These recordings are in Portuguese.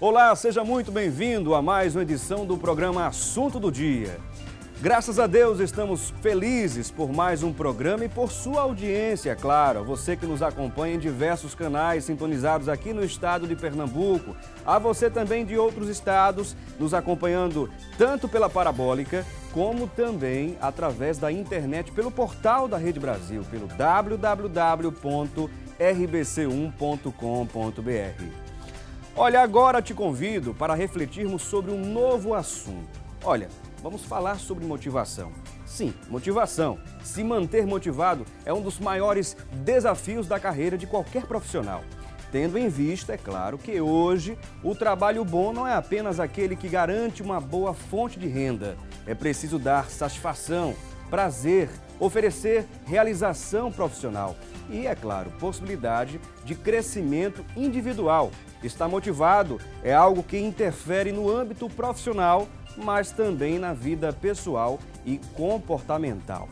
Olá, seja muito bem-vindo a mais uma edição do programa Assunto do Dia. Graças a Deus estamos felizes por mais um programa e por sua audiência, é claro. Você que nos acompanha em diversos canais sintonizados aqui no estado de Pernambuco. A você também de outros estados nos acompanhando tanto pela parabólica como também através da internet pelo portal da Rede Brasil, pelo www.rbc1.com.br. Olha, agora te convido para refletirmos sobre um novo assunto. Olha, vamos falar sobre motivação. Sim, motivação. Se manter motivado é um dos maiores desafios da carreira de qualquer profissional. Tendo em vista, é claro, que hoje o trabalho bom não é apenas aquele que garante uma boa fonte de renda. É preciso dar satisfação, prazer, oferecer realização profissional e, é claro, possibilidade de crescimento individual. Estar motivado é algo que interfere no âmbito profissional, mas também na vida pessoal e comportamental.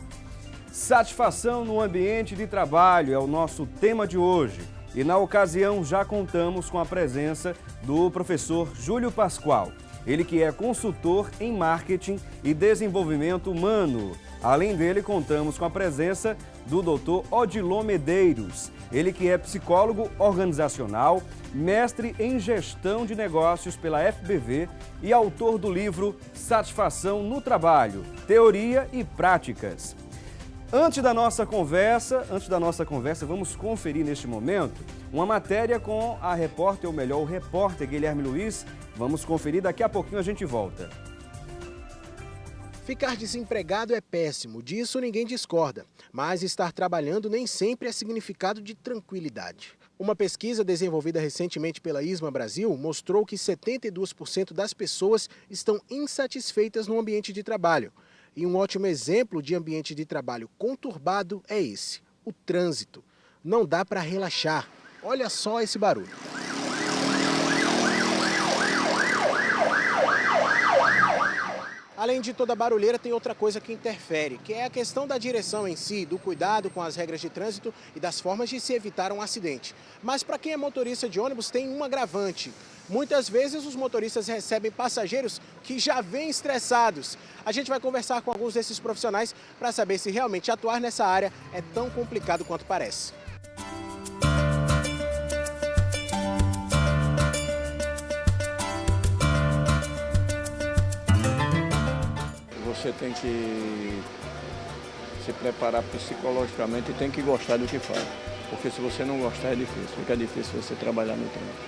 Satisfação no ambiente de trabalho é o nosso tema de hoje. E na ocasião já contamos com a presença do professor Júlio Pascoal. Ele que é consultor em marketing e desenvolvimento humano. Além dele, contamos com a presença do Dr. Odilon Medeiros. Ele que é psicólogo organizacional, mestre em gestão de negócios pela FBV e autor do livro Satisfação no Trabalho, Teoria e Práticas. Antes da nossa conversa, vamos conferir neste momento uma matéria com a repórter, ou melhor, o repórter Guilherme Luiz. Vamos conferir, daqui a pouquinho a gente volta. Ficar desempregado é péssimo, disso ninguém discorda, mas estar trabalhando nem sempre é significado de tranquilidade. Uma pesquisa desenvolvida recentemente pela ISMA Brasil mostrou que 72% das pessoas estão insatisfeitas no ambiente de trabalho. E um ótimo exemplo de ambiente de trabalho conturbado é esse, o trânsito. Não dá para relaxar. Olha só esse barulho. Além de toda a barulheira, tem outra coisa que interfere, que é a questão da direção em si, do cuidado com as regras de trânsito e das formas de se evitar um acidente. Mas para quem é motorista de ônibus, tem um agravante. Muitas vezes os motoristas recebem passageiros que já vêm estressados. A gente vai conversar com alguns desses profissionais para saber se realmente atuar nessa área é tão complicado quanto parece. Você tem que se preparar psicologicamente e tem que gostar do que faz. Porque se você não gostar é difícil, fica difícil você trabalhar no trânsito.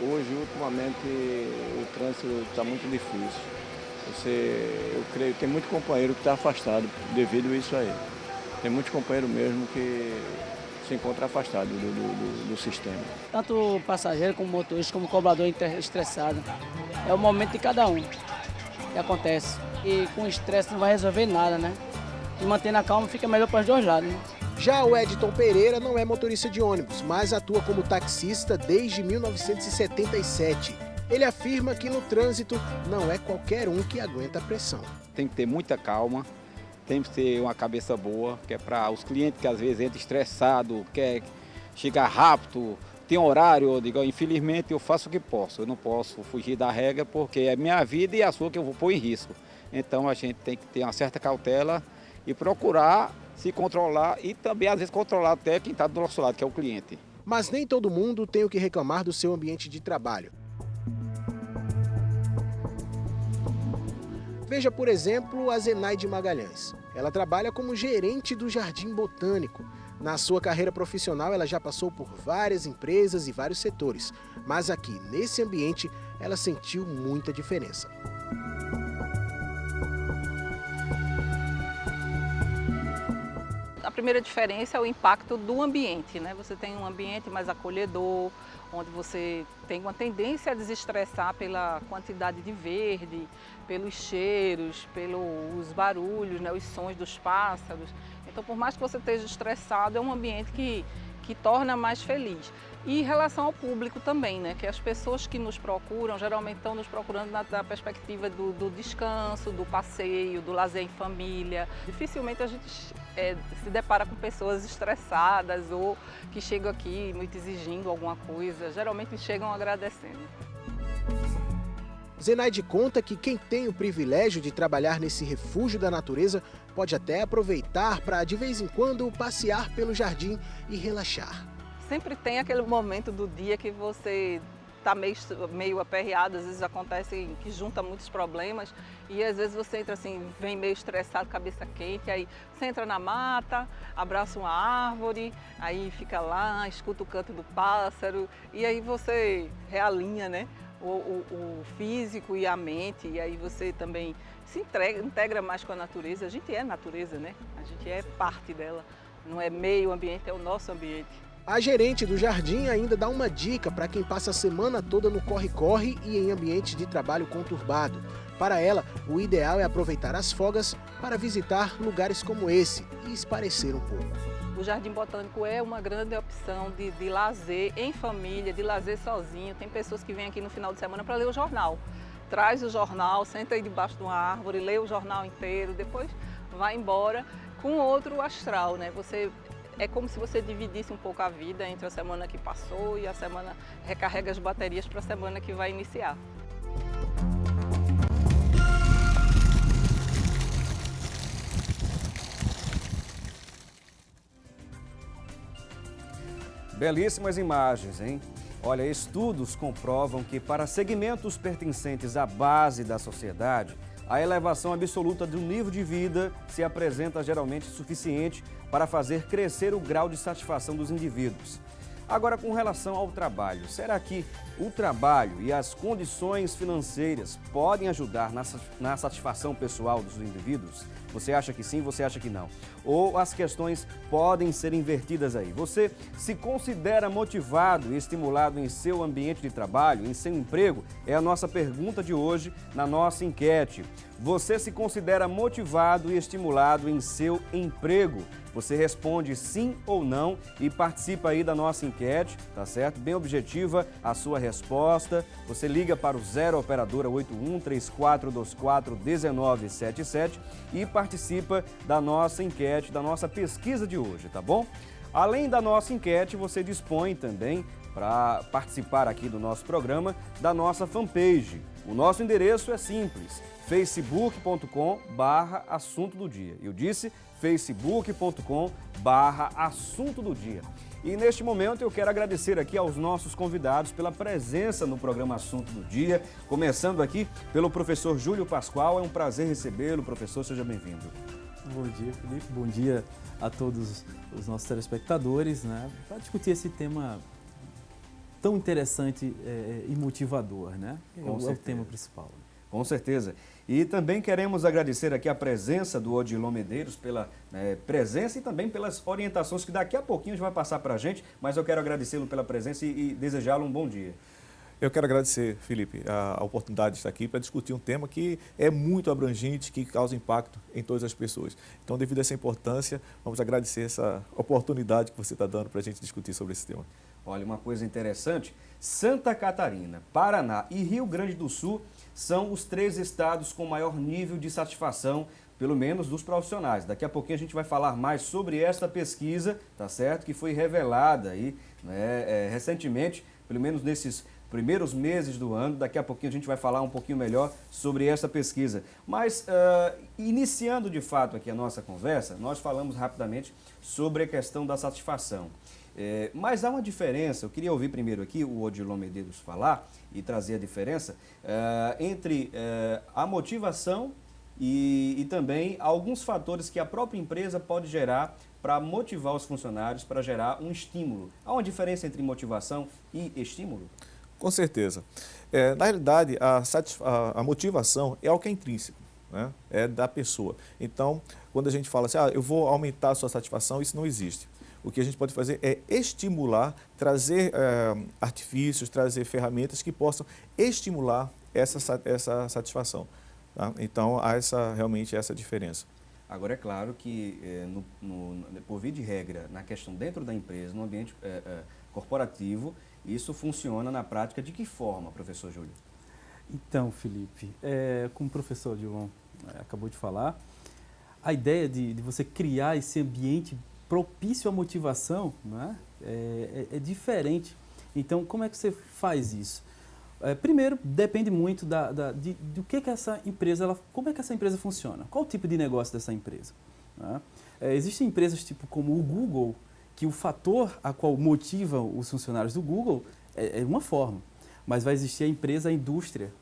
Hoje, ultimamente, o trânsito está muito difícil. Eu creio que tem muito companheiro que está afastado devido a isso aí. Tem muito companheiro mesmo que se encontra afastado do sistema. Tanto o passageiro como o motorista, como o cobrador estressado. É o momento de cada um que acontece. E com estresse não vai resolver nada, né? E mantendo a calma fica melhor para os dois lados, né? Já o Edton Pereira não é motorista de ônibus, mas atua como taxista desde 1977. Ele afirma que no trânsito não é qualquer um que aguenta a pressão. Tem que ter muita calma, tem que ter uma cabeça boa, que é para os clientes que às vezes entram estressados, quer chegar rápido, tem horário, eu digo, infelizmente eu faço o que posso, eu não posso fugir da regra porque é minha vida e a sua que eu vou pôr em risco. Então a gente tem que ter uma certa cautela e procurar se controlar e também às vezes controlar até quem está do nosso lado, que é o cliente. Mas nem todo mundo tem o que reclamar do seu ambiente de trabalho. Veja, por exemplo, a Zenaide Magalhães. Ela trabalha como gerente do Jardim Botânico. Na sua carreira profissional, ela já passou por várias empresas e vários setores. Mas aqui, nesse ambiente, ela sentiu muita diferença. A primeira diferença é o impacto do ambiente, né? Você tem um ambiente mais acolhedor, onde você tem uma tendência a desestressar pela quantidade de verde, pelos cheiros, pelos barulhos, né? Os sons dos pássaros. Então, por mais que você esteja estressado, é um ambiente que torna mais feliz. E em relação ao público também, né? Que as pessoas que nos procuram, geralmente estão nos procurando na perspectiva do descanso, do passeio, do lazer em família. Dificilmente a gente se depara com pessoas estressadas ou que chegam aqui muito exigindo alguma coisa. Geralmente chegam agradecendo. Zenaide conta que quem tem o privilégio de trabalhar nesse refúgio da natureza pode até aproveitar para, de vez em quando, passear pelo jardim e relaxar. Sempre tem aquele momento do dia que você está meio aperreado, às vezes acontece que junta muitos problemas e às vezes você entra assim, vem meio estressado, cabeça quente, aí você entra na mata, abraça uma árvore, aí fica lá, escuta o canto do pássaro e aí você realinha, né? O físico e a mente, e aí você também se integra mais com a natureza. A gente é natureza, né? A gente é parte dela, não é meio ambiente, é o nosso ambiente. A gerente do jardim ainda dá uma dica para quem passa a semana toda no corre-corre e em ambiente de trabalho conturbado. Para ela, o ideal é aproveitar as folgas para visitar lugares como esse e espairecer um pouco. O Jardim Botânico é uma grande opção de lazer em família, de lazer sozinho. Tem pessoas que vêm aqui no final de semana para ler o jornal. Traz o jornal, senta aí debaixo de uma árvore, lê o jornal inteiro, depois vai embora com outro astral, né? É como se você dividisse um pouco a vida entre a semana que passou e a semana, recarrega as baterias para a semana que vai iniciar. Belíssimas imagens, hein? Olha, estudos comprovam que para segmentos pertencentes à base da sociedade, a elevação absoluta do nível de vida se apresenta geralmente suficiente para fazer crescer o grau de satisfação dos indivíduos. Agora, com relação ao trabalho, será que o trabalho e as condições financeiras podem ajudar na satisfação pessoal dos indivíduos? Você acha que sim, você acha que não? Ou as questões podem ser invertidas aí? Você se considera motivado e estimulado em seu ambiente de trabalho, em seu emprego? É a nossa pergunta de hoje na nossa enquete. Você se considera motivado e estimulado em seu emprego? Você responde sim ou não e participa aí da nossa enquete, tá certo? Bem objetiva a sua resposta. Você liga para o 0 operadora 81 3424 1977 e participa da nossa enquete, da nossa pesquisa de hoje, tá bom? Além da nossa enquete, você dispõe também para participar aqui do nosso programa da nossa fanpage. O nosso endereço é simples, facebook.com/assunto do dia. Eu disse facebook.com/assunto do dia. E neste momento eu quero agradecer aqui aos nossos convidados pela presença no programa Assunto do Dia, começando aqui pelo professor Júlio Pascoal. É um prazer recebê-lo, professor, seja bem-vindo. Bom dia, Felipe. Bom dia a todos os nossos telespectadores, né? Para discutir esse tema tão interessante e motivador, né? É o tema principal. Com certeza. E também queremos agradecer aqui a presença do Odilon Medeiros, pela presença e também pelas orientações que daqui a pouquinho vai passar para a gente, mas eu quero agradecê-lo pela presença e desejá-lo um bom dia. Eu quero agradecer, Felipe, a oportunidade de estar aqui para discutir um tema que é muito abrangente, que causa impacto em todas as pessoas. Então, devido a essa importância, vamos agradecer essa oportunidade que você está dando para a gente discutir sobre esse tema. Olha, uma coisa interessante, Santa Catarina, Paraná e Rio Grande do Sul são os 3 estados com maior nível de satisfação, pelo menos dos profissionais. Daqui a pouquinho a gente vai falar mais sobre esta pesquisa, tá certo? Que foi revelada aí, né, recentemente, pelo menos nesses primeiros meses do ano. Daqui a pouquinho a gente vai falar um pouquinho melhor sobre essa pesquisa. Mas, iniciando de fato aqui a nossa conversa, nós falamos rapidamente sobre a questão da satisfação. Mas há uma diferença, eu queria ouvir primeiro aqui o Odilon Medeiros falar e trazer a diferença entre a motivação e também alguns fatores que a própria empresa pode gerar para motivar os funcionários, para gerar um estímulo. Há uma diferença entre motivação e estímulo? Com certeza. Na realidade, a motivação é algo que é intrínseco, né? É da pessoa. Então, quando a gente fala assim, eu vou aumentar a sua satisfação, isso não existe. O que a gente pode fazer é estimular, trazer artifícios, trazer ferramentas que possam estimular essa satisfação. Tá? Então, há realmente essa diferença. Agora, é claro que, por via de regra, na questão dentro da empresa, no ambiente corporativo, isso funciona na prática de que forma, professor Júlio? Então, Felipe, como o professor Dilon acabou de falar, a ideia de você criar esse ambiente propício à motivação, né, é diferente. Então, como é que você faz isso? Primeiro, depende muito do que essa empresa, como é que essa empresa funciona, qual o tipo de negócio dessa empresa. Né? Existem empresas tipo como o Google, que o fator a qual motiva os funcionários do Google é uma forma, mas vai existir a indústria.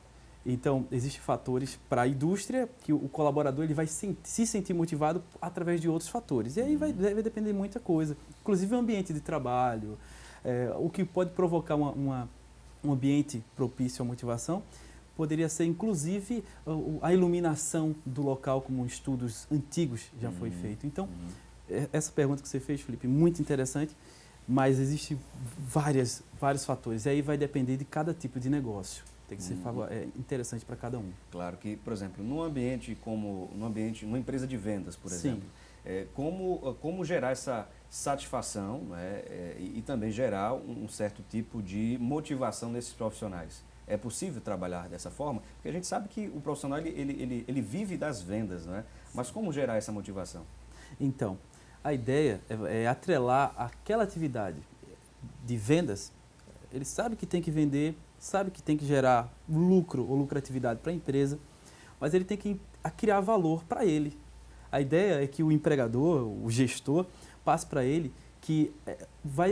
Então, existem fatores para a indústria que o colaborador ele vai se sentir motivado através de outros fatores. E aí vai depender de muita coisa, inclusive o ambiente de trabalho, o que pode provocar um ambiente propício à motivação, poderia ser inclusive a iluminação do local, como estudos antigos já foi feito. Então, essa pergunta que você fez, Felipe, muito interessante, mas existem vários fatores. E aí vai depender de cada tipo de negócio. Tem que ser interessante para cada um. Claro que, por exemplo, numa empresa de vendas, por exemplo, como gerar essa satisfação, né, e também gerar um certo tipo de motivação nesses profissionais? É possível trabalhar dessa forma? Porque a gente sabe que o profissional ele vive das vendas, né? Mas como gerar essa motivação? Então, a ideia é atrelar aquela atividade de vendas. Ele sabe que tem que vender, sabe que tem que gerar lucro ou lucratividade para a empresa, mas ele tem que criar valor para ele. A ideia é que o empregador, o gestor, passe para ele que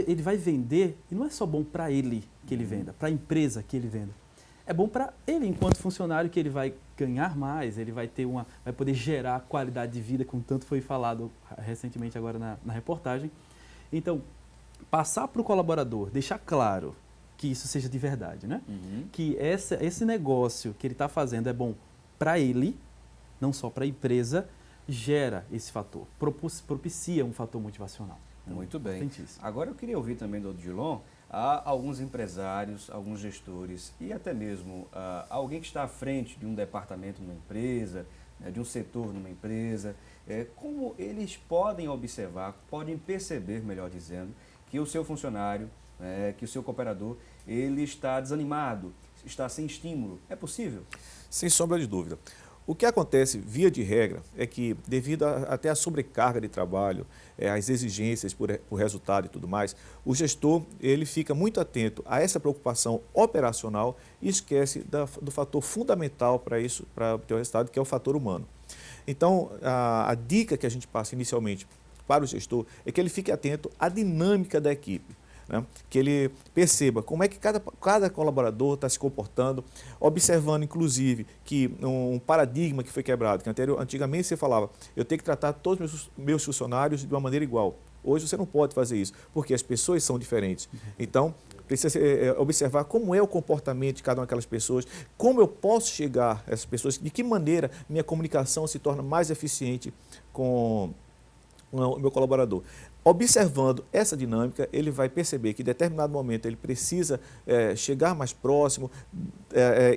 ele vai vender, e não é só bom para ele que ele venda, para a empresa que ele venda. É bom para ele, enquanto funcionário, que ele vai ganhar mais, ele vai poder gerar qualidade de vida, como tanto foi falado recentemente agora na reportagem. Então, passar para o colaborador, deixar claro que isso seja de verdade, né? Que esse negócio que ele está fazendo é bom para ele, não só para a empresa, gera esse fator, propicia um fator motivacional. Então, muito bem. Agora eu queria ouvir também do Odilon, há alguns empresários, alguns gestores e até mesmo alguém que está à frente de um departamento numa empresa, né, de um setor numa empresa, como eles podem observar, podem perceber, melhor dizendo, que o seu funcionário, que o seu cooperador, ele está desanimado, está sem estímulo. É possível? Sem sombra de dúvida. O que acontece, via de regra, é que devido até à sobrecarga de trabalho, às exigências por resultado e tudo mais, o gestor ele fica muito atento a essa preocupação operacional e esquece do fator fundamental para isso, para obter o resultado, que é o fator humano. Então, a dica que a gente passa inicialmente para o gestor é que ele fique atento à dinâmica da equipe. Né? Que ele perceba como é que cada colaborador está se comportando, observando inclusive que um paradigma que foi quebrado, que antigamente você falava, eu tenho que tratar todos os meus funcionários de uma maneira igual. Hoje você não pode fazer isso, porque as pessoas são diferentes. Então, precisa observar como é o comportamento de cada uma daquelas pessoas, como eu posso chegar a essas pessoas, de que maneira minha comunicação se torna mais eficiente com o meu colaborador. Observando essa dinâmica, ele vai perceber que em determinado momento ele precisa chegar mais próximo,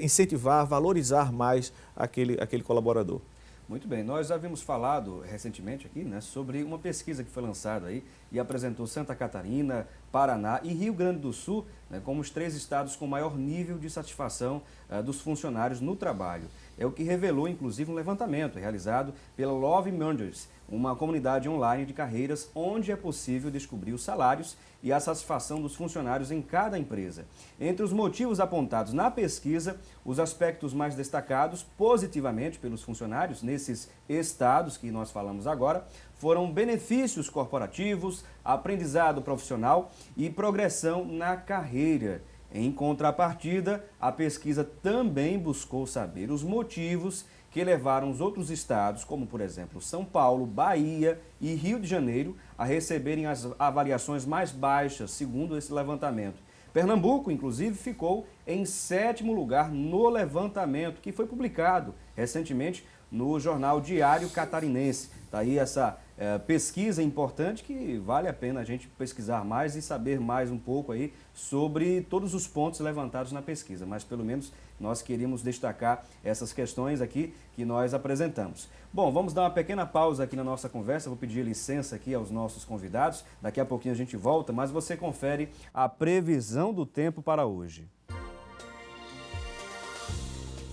incentivar, valorizar mais aquele colaborador. Muito bem, nós havíamos falado recentemente aqui, né, sobre uma pesquisa que foi lançada aí e apresentou Santa Catarina, Paraná e Rio Grande do Sul, né, como os 3 estados com maior nível de satisfação dos funcionários no trabalho. É o que revelou, inclusive, um levantamento realizado pela Love Managers, uma comunidade online de carreiras onde é possível descobrir os salários e a satisfação dos funcionários em cada empresa. Entre os motivos apontados na pesquisa, os aspectos mais destacados positivamente pelos funcionários nesses estados que nós falamos agora foram benefícios corporativos, aprendizado profissional e progressão na carreira. Em contrapartida, a pesquisa também buscou saber os motivos que levaram os outros estados, como por exemplo São Paulo, Bahia e Rio de Janeiro, a receberem as avaliações mais baixas, segundo esse levantamento. Pernambuco, inclusive, ficou em 7º lugar no levantamento, que foi publicado recentemente no jornal Diário Catarinense. Está aí essa pesquisa importante que vale a pena a gente pesquisar mais e saber mais um pouco aí sobre todos os pontos levantados na pesquisa, mas pelo menos nós queríamos destacar essas questões aqui que nós apresentamos. Bom, vamos dar uma pequena pausa aqui na nossa conversa, vou pedir licença aqui aos nossos convidados, daqui a pouquinho a gente volta, mas você confere a previsão do tempo para hoje.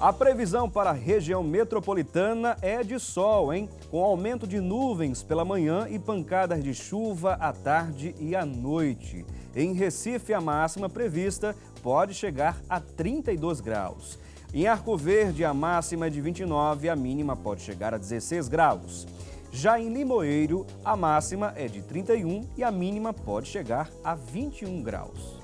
A previsão para a região metropolitana é de sol, hein? Com aumento de nuvens pela manhã e pancadas de chuva à tarde e à noite. Em Recife, a máxima prevista pode chegar a 32 graus. Em Arco Verde, a máxima é de 29 e a mínima pode chegar a 16 graus. Já em Limoeiro, a máxima é de 31 e a mínima pode chegar a 21 graus.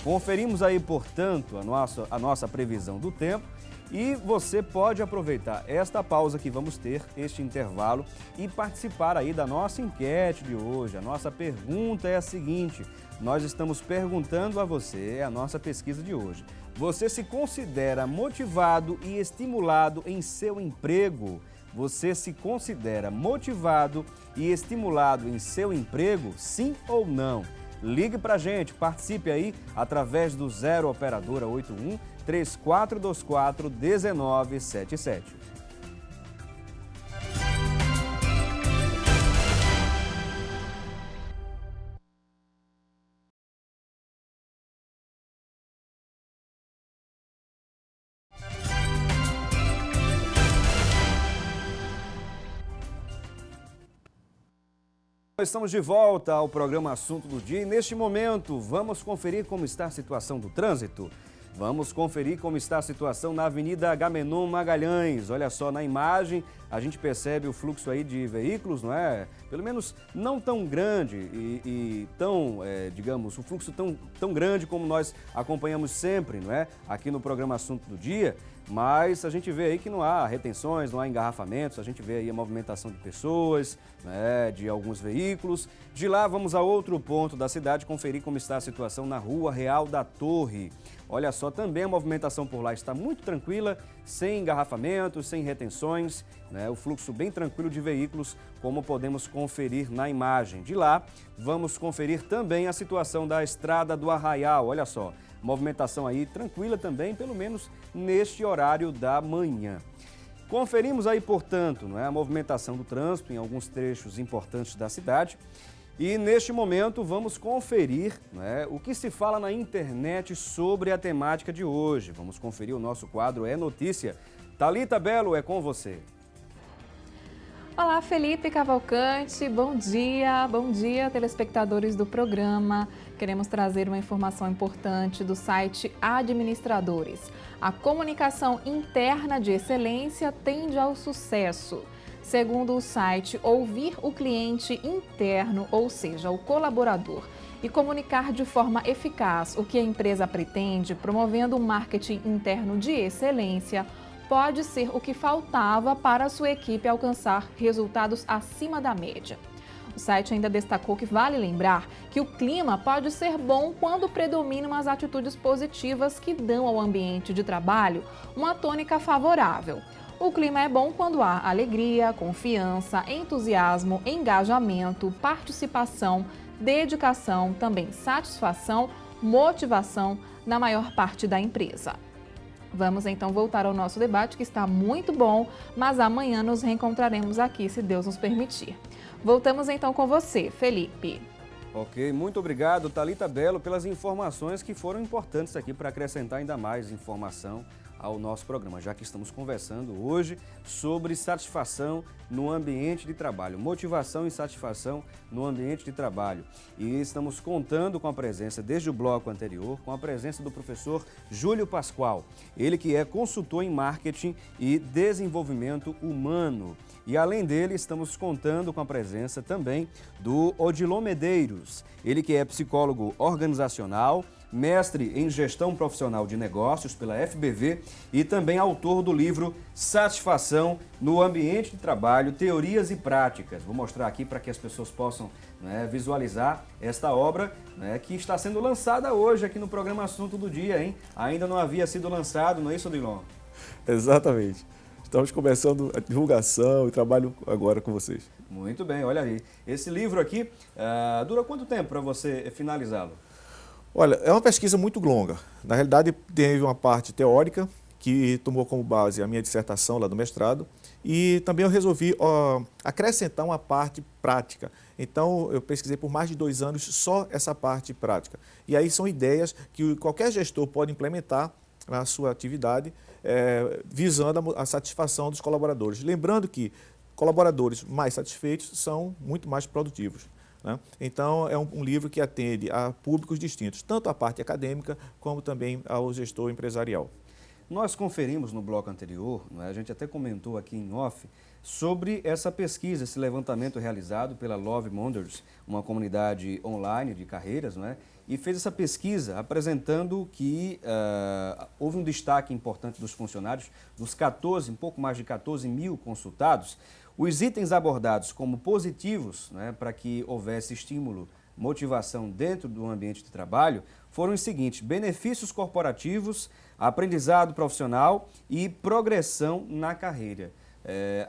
Conferimos aí, portanto, a nossa previsão do tempo e você pode aproveitar esta pausa que vamos ter, este intervalo, e participar aí da nossa enquete de hoje. A nossa pergunta é a seguinte: nós estamos perguntando a você, é a nossa pesquisa de hoje. Você se considera motivado e estimulado em seu emprego? Você se considera motivado e estimulado em seu emprego, sim ou não? Ligue pra gente, participe aí através do 0 Operadora 81 3424 1977. Estamos de volta ao programa Assunto do Dia e neste momento vamos conferir como está a situação do trânsito. Vamos conferir como está a situação na Avenida Agamenon Magalhães. Olha só, na imagem a gente percebe o fluxo aí de veículos, não é? Pelo menos não tão grande e tão, digamos, o fluxo tão grande como nós acompanhamos sempre, não é? Aqui no programa Assunto do Dia. Mas a gente vê aí que não há retenções, não há engarrafamentos, a gente vê aí a movimentação de pessoas, né, de alguns veículos. De lá vamos a outro ponto da cidade conferir como está a situação na Rua Real da Torre. Olha só, também a movimentação por lá está muito tranquila, sem engarrafamentos, sem retenções, né, o fluxo bem tranquilo de veículos, como podemos conferir na imagem. De lá vamos conferir também a situação da Estrada do Arraial, olha só. Movimentação aí tranquila também, pelo menos neste horário da manhã. Conferimos aí, portanto, não é, a movimentação do trânsito em alguns trechos importantes da cidade. E neste momento vamos conferir, não é, o que se fala na internet sobre a temática de hoje. Vamos conferir o nosso quadro É Notícia. Thalita Belo, é com você. Olá, Felipe Cavalcante, bom dia, telespectadores do programa. Queremos trazer uma informação importante do site Administradores. A comunicação interna de excelência tende ao sucesso. Segundo o site, ouvir o cliente interno, ou seja, o colaborador, e comunicar de forma eficaz o que a empresa pretende, promovendo um marketing interno de excelência, pode ser o que faltava para a sua equipe alcançar resultados acima da média. O site ainda destacou que vale lembrar que o clima pode ser bom quando predominam as atitudes positivas que dão ao ambiente de trabalho uma tônica favorável. O clima é bom quando há alegria, confiança, entusiasmo, engajamento, participação, dedicação, também satisfação, motivação na maior parte da empresa. Vamos então voltar ao nosso debate, que está muito bom, mas amanhã nos reencontraremos aqui, se Deus nos permitir. Voltamos então com você, Felipe. Ok, muito obrigado, Thalita Belo, pelas informações que foram importantes aqui para acrescentar ainda mais informação ao nosso programa, já que estamos conversando hoje sobre satisfação no ambiente de trabalho, motivação e satisfação no ambiente de trabalho. E estamos contando com a presença, desde o bloco anterior, com a presença do professor Júlio Pascoal, ele que é consultor em marketing e desenvolvimento humano. E além dele, estamos contando com a presença também do Odilon Medeiros, ele que é psicólogo organizacional, mestre em gestão profissional de negócios pela FBV e também autor do livro Satisfação no Ambiente de Trabalho, Teorias e Práticas. Vou mostrar aqui para que as pessoas possam, né, visualizar esta obra, né, que está sendo lançada hoje aqui no programa Assunto do Dia, hein? Ainda não havia sido lançado, não é isso, Odilon? Exatamente. Estamos começando a divulgação e trabalho agora com vocês. Muito bem, olha aí. Esse livro aqui dura quanto tempo para você finalizá-lo? Olha, é uma pesquisa muito longa. Na realidade, teve uma parte teórica, que tomou como base a minha dissertação lá do mestrado, e também eu resolvi acrescentar uma parte prática. Então, eu pesquisei por mais de 2 anos só essa parte prática. E aí são ideias que qualquer gestor pode implementar na sua atividade, visando a satisfação dos colaboradores. Lembrando que colaboradores mais satisfeitos são muito mais produtivos, né? Então, é um livro que atende a públicos distintos, tanto a parte acadêmica como também ao gestor empresarial. Nós conferimos no bloco anterior, não é? A gente até comentou aqui em off, sobre essa pesquisa, esse levantamento realizado pela Love Monders, uma comunidade online de carreiras, não é? E fez essa pesquisa apresentando que houve um destaque importante dos funcionários, dos 14, um pouco mais de 14 mil consultados. Os itens abordados como positivos, né, para que houvesse estímulo, motivação dentro do ambiente de trabalho, foram os seguintes: benefícios corporativos, aprendizado profissional e progressão na carreira.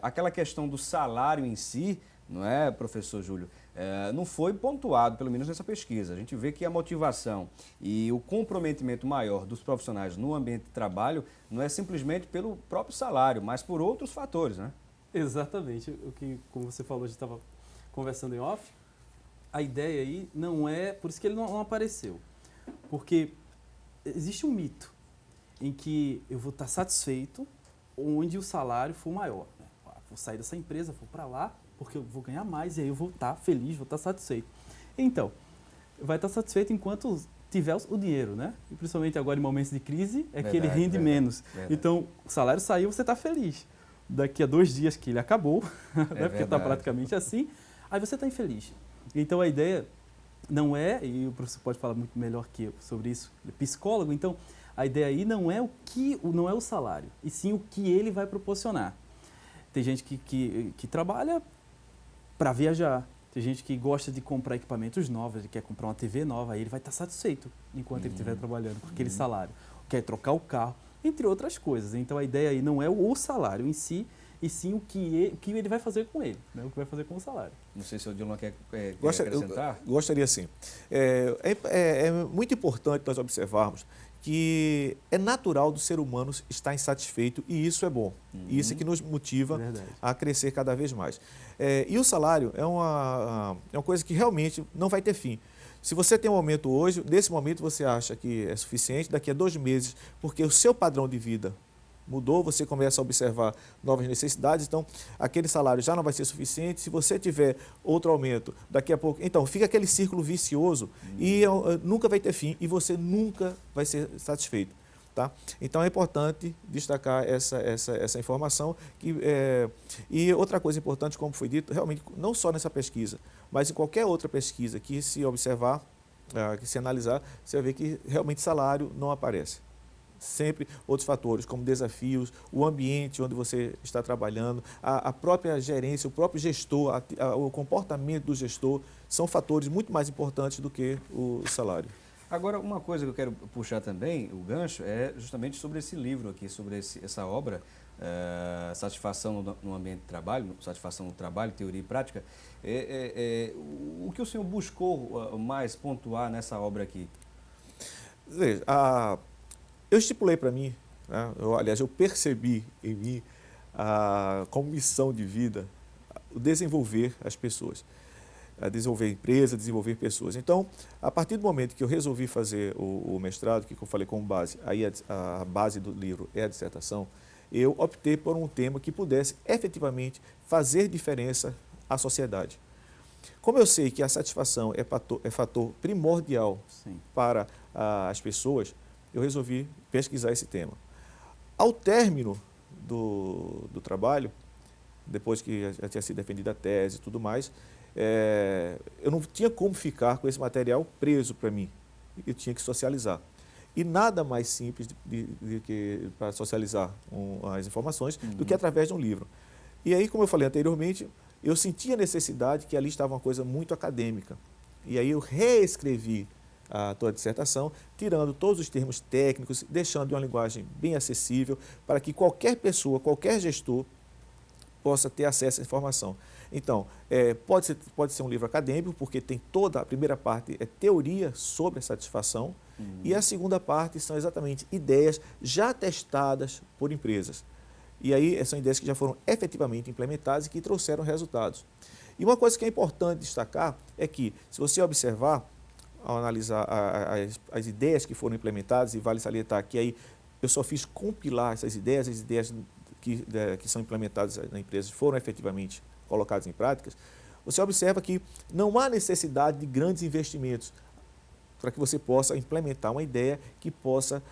Aquela questão do salário em si, não é, professor Júlio, não foi pontuado, pelo menos nessa pesquisa. A gente vê que a motivação e o comprometimento maior dos profissionais no ambiente de trabalho não é simplesmente pelo próprio salário, mas por outros fatores, né? Exatamente. O que, como você falou, a gente estava conversando em off, a ideia aí não é... Por isso que ele não apareceu. Porque existe um mito em que eu vou estar satisfeito onde o salário for maior. Vou sair dessa empresa, vou para lá, porque eu vou ganhar mais e aí eu vou estar feliz, vou estar satisfeito. Então, vai estar satisfeito enquanto tiver o dinheiro, né? E principalmente agora em momentos de crise, que ele rende menos. Verdade. Então, o salário saiu, você está feliz. Daqui a 2 dias que ele acabou, né? Porque está praticamente assim, aí você está infeliz. Então, a ideia não é, e o professor pode falar muito melhor que eu sobre isso, ele é psicólogo, então, a ideia aí não é o salário, e sim o que ele vai proporcionar. Tem gente que trabalha para viajar, tem gente que gosta de comprar equipamentos novos, ele quer comprar uma TV nova, aí ele vai estar satisfeito enquanto ele estiver trabalhando com aquele salário. Quer trocar o carro, entre outras coisas. Então, a ideia aí não é o salário em si, e sim o que ele vai fazer com ele, né? O que vai fazer com o salário. Não sei se o Dilma quer acrescentar. Gostaria sim. É muito importante nós observarmos que é natural do ser humano estar insatisfeito e isso é bom. E isso é que nos motiva a crescer cada vez mais. E o salário é uma coisa que realmente não vai ter fim. Se você tem um aumento hoje, nesse momento você acha que é suficiente, daqui a 2 meses, porque o seu padrão de vida mudou, você começa a observar novas necessidades, então aquele salário já não vai ser suficiente. Se você tiver outro aumento, daqui a pouco... Então, fica aquele círculo vicioso e nunca vai ter fim e você nunca vai ser satisfeito. Tá? Então, é importante destacar essa informação. E outra coisa importante, como foi dito, realmente, não só nessa pesquisa, mas em qualquer outra pesquisa que se observar, que se analisar, você vai ver que realmente salário não aparece. Sempre outros fatores, como desafios, o ambiente onde você está trabalhando, a própria gerência, o próprio gestor, o comportamento do gestor, são fatores muito mais importantes do que o salário. Agora, uma coisa que eu quero puxar também, o gancho, é justamente sobre esse livro aqui, sobre essa obra, Satisfação no Ambiente de Trabalho, Satisfação no Trabalho, Teoria e Prática. O que o senhor buscou mais pontuar nessa obra aqui? Veja, eu estipulei para mim, né, eu percebi em mim como missão de vida o desenvolver as pessoas, desenvolver empresas, desenvolver pessoas. Então, a partir do momento que eu resolvi fazer o mestrado, que eu falei como base, aí a base do livro é a dissertação, eu optei por um tema que pudesse efetivamente fazer diferença à sociedade. Como eu sei que a satisfação é fator primordial para as pessoas, eu resolvi pesquisar esse tema. Ao término do trabalho, depois que já tinha sido defendida a tese e tudo mais, eu não tinha como ficar com esse material preso para mim. Eu tinha que socializar. E nada mais simples para socializar as informações do que através de um livro. E aí, como eu falei anteriormente, eu senti a necessidade que ali estava uma coisa muito acadêmica. E aí eu reescrevi a toda a dissertação, tirando todos os termos técnicos, deixando uma linguagem bem acessível para que qualquer pessoa, qualquer gestor possa ter acesso à informação. Então, pode ser um livro acadêmico, porque tem toda a primeira parte é teoria sobre a satisfação e a segunda parte são exatamente ideias já testadas por empresas. E aí são ideias que já foram efetivamente implementadas e que trouxeram resultados. E uma coisa que é importante destacar é que, se você observar, ao analisar as ideias que foram implementadas, e vale salientar que aí eu só fiz compilar essas ideias, as ideias que são implementadas na empresa foram efetivamente colocadas em práticas, você observa que não há necessidade de grandes investimentos para que você possa implementar uma ideia que possa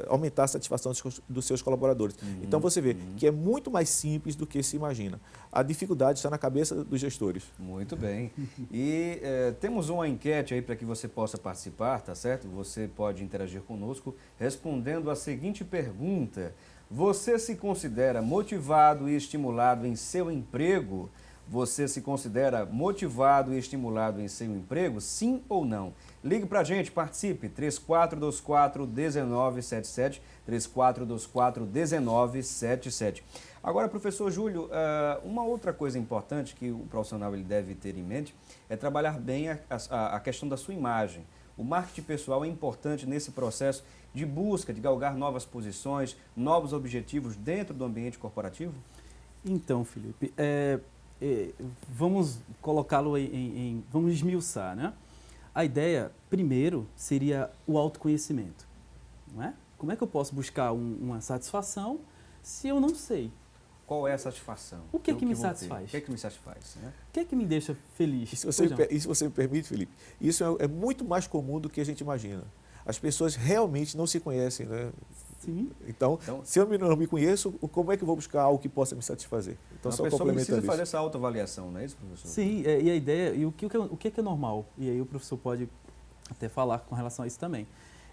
aumentar a satisfação dos seus colaboradores. Então, você vê que é muito mais simples do que se imagina. A dificuldade está na cabeça dos gestores. Muito bem. E temos uma enquete aí para que você possa participar, tá certo? Você pode interagir conosco respondendo a seguinte pergunta: você se considera motivado e estimulado em seu emprego? Você se considera motivado e estimulado em seu emprego? Sim ou não? Ligue para a gente, participe, 3424-1977, 3424-1977. Agora, professor Júlio, uma outra coisa importante que o profissional ele deve ter em mente é trabalhar bem a questão da sua imagem. O marketing pessoal é importante nesse processo de busca, de galgar novas posições, novos objetivos dentro do ambiente corporativo? Então, Felipe, vamos colocá-lo vamos esmiuçar, né? A ideia, primeiro, seria o autoconhecimento, não é? Como é que eu posso buscar uma satisfação se eu não sei? Qual é a satisfação? O que é que me satisfaz? O que é que me satisfaz? Né? O que é que me deixa feliz? E se você me permite, Felipe, isso é muito mais comum do que a gente imagina. As pessoas realmente não se conhecem, né? Sim. Então, se eu não me conheço, como é que eu vou buscar algo que possa me satisfazer? Então, a pessoa precisa fazer essa autoavaliação, não é isso, professor? Sim, e a ideia, e o que é normal, e aí o professor pode até falar com relação a isso também,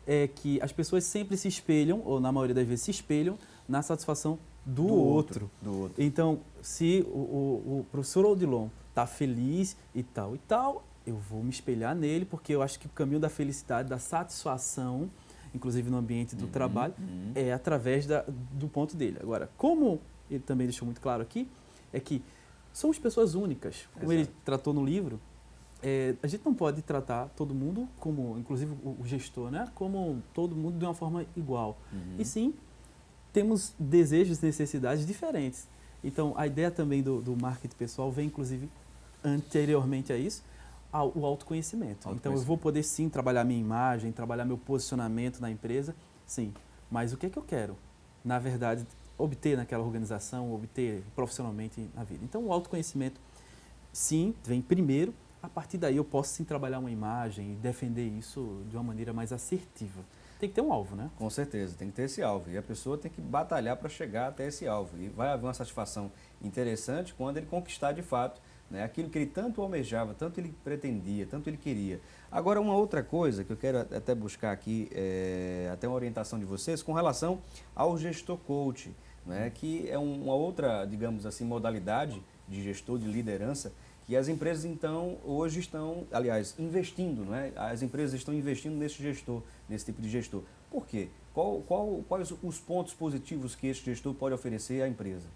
é que as pessoas sempre se espelham, ou na maioria das vezes se espelham, na satisfação do outro. Então, se o professor Odilon está feliz e tal, eu vou me espelhar nele, porque eu acho que o caminho da felicidade, da satisfação, inclusive no ambiente do trabalho, é através do ponto dele. Agora, como ele também deixou muito claro aqui, é que somos pessoas únicas. Como ele tratou no livro, a gente não pode tratar todo mundo como, inclusive o gestor, né, como todo mundo de uma forma igual. E sim, temos desejos e necessidades diferentes. Então, a ideia também do marketing pessoal vem, inclusive, anteriormente a isso, o autoconhecimento. Então, eu vou poder, sim, trabalhar minha imagem, trabalhar meu posicionamento na empresa, sim. Mas o que é que eu quero, na verdade, obter naquela organização, obter profissionalmente na vida? Então, o autoconhecimento, sim, vem primeiro. A partir daí, eu posso, sim, trabalhar uma imagem e defender isso de uma maneira mais assertiva. Tem que ter um alvo, né? Com certeza, tem que ter esse alvo. E a pessoa tem que batalhar para chegar até esse alvo. E vai haver uma satisfação interessante quando ele conquistar de fato, né, aquilo que ele tanto almejava, tanto ele pretendia, tanto ele queria. Agora, uma outra coisa que eu quero até buscar aqui, até uma orientação de vocês, com relação ao gestor coach, né, que é uma outra, digamos assim, modalidade de gestor, de liderança, que as empresas, então, hoje estão, aliás, investindo, né? As empresas estão investindo nesse gestor, nesse tipo de gestor. Por quê? Quais os pontos positivos que esse gestor pode oferecer à empresa?